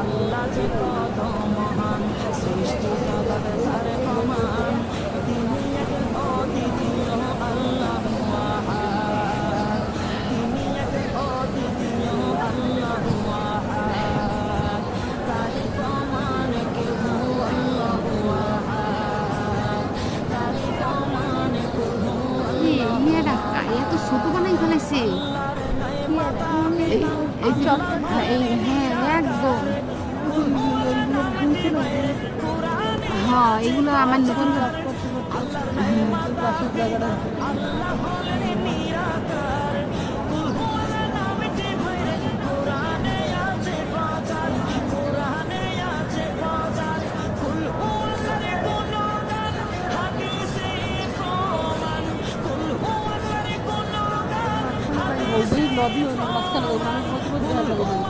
আল্লাহ যে কত মহান, সৃষ্টি জগৎ যার প্রমাণ, তিনি এক অদ্বিতীয় আল্লাহু আহাদ, তিনি এক অদ্বিতীয় আল্লাহু আহাদ, তারই প্রমাণ কেহ আল্লাহু আহাদ, তারই প্রমাণ কেহ মেয়েটা এত ছোট বানাই ফেলাইছে এই চট এই হ্যাঁ একদম হ্যাঁ এগুলো আমার নতুন নদী মাঝখানে মানুষ বলতে বলতে